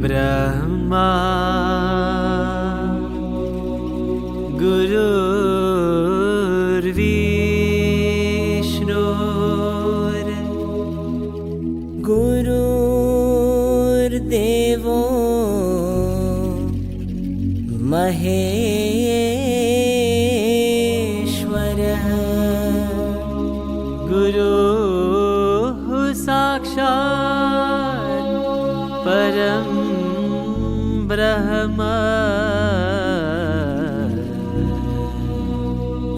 ब्रह्मा गुरुर्विष्णु गुरुर्देवो महेश्वरः गुरुः साक्षात् परं ब्रह्म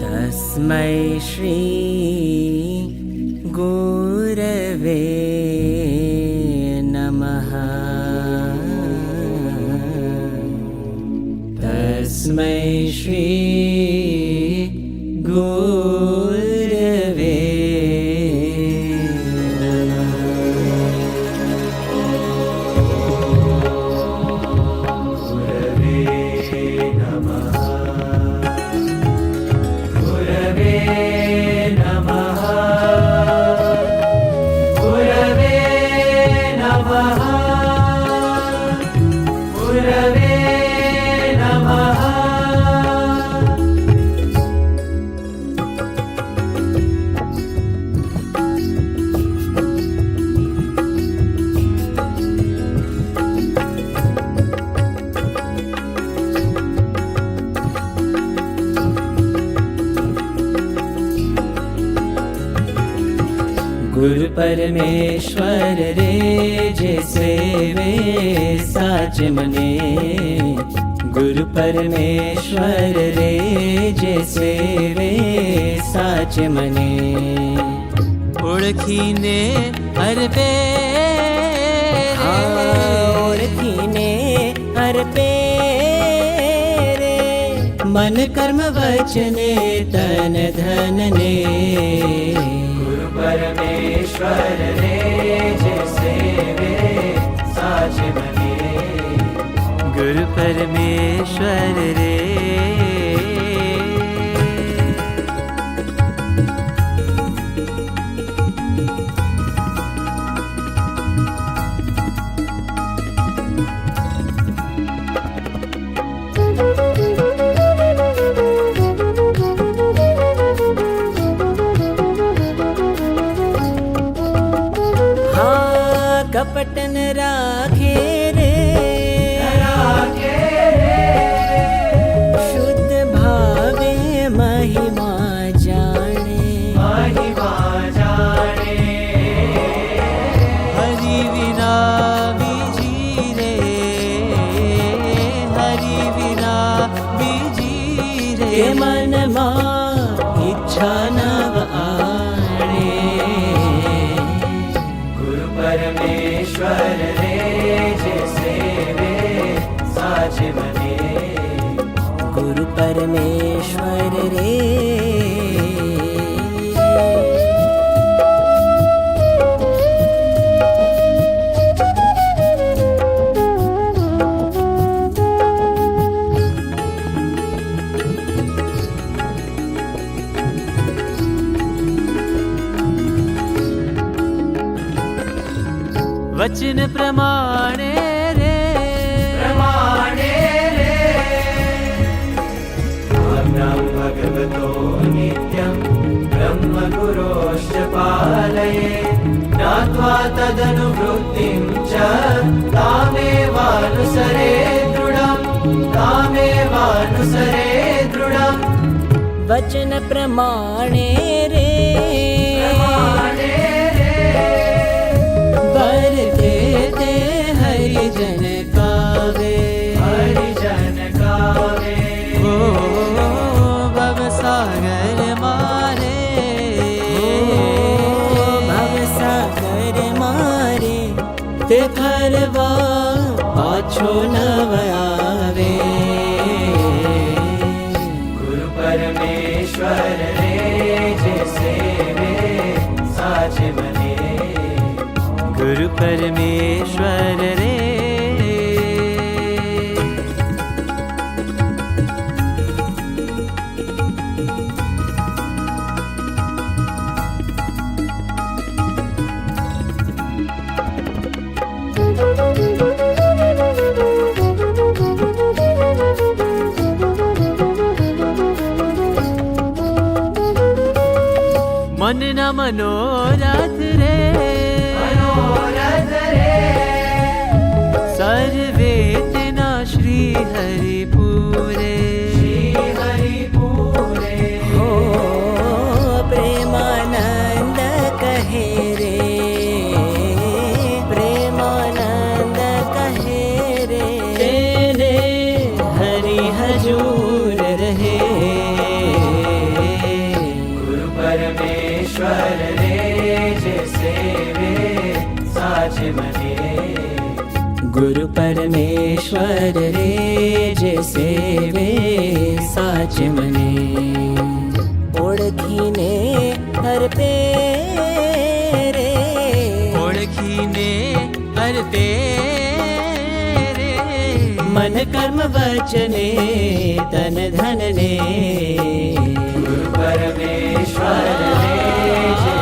तस्मै श्री गुरवे नमः तस्मै श्री गुरवे गुरु परमेश्वर रे जे सेवे साच मने गुरु परमेश्वर रे जे सेवे साच मने ओळखीने अर्पे ओळखीने अर्पे रे मन कर्म वचने तन धन ने परमेश्वर रे जे सेवे साच मने गुरु परमेश्वर रे कपटन राखे रे शुद्ध भावे महिमा जाने हरि विना बीजी रे हरि विना बीजी रे मन मा इच्छा नव आणे गुरु परमेश्वर रे जे सेवे साच मने गुरु परमेश्वर रे वचन प्रमाणे रे भगवतो नित्यं ब्रह्म गुरोश्च पालये ज्ञात्वा तदनुवृत्तिं च तामेवानुसरे दृढम् वचन प्रमाणे रे हरिजन कावे ओ भवसागर मारे भवसागर मारे ते फरवा पाछो नव आवे गुरु परमेश्वर रे जे सेवे साच मने गुरु परमेश्वर रे मनोरथ रे मनोरथ रे सर्वे तेना श्री हरि पूरे हो प्रेमानंद कहे रे प्रेमानंद कहे रे तेरे हरि हजूर रहे गुरु परमेश्वर रे जे सेवे साच मने गुरु परमेश्वर रे जे सेवे साच मने ओळखीने हरते रे ओळखीने हरते रे मन कर्म वचने तन धन ने गुरु परमेश्वर रे जे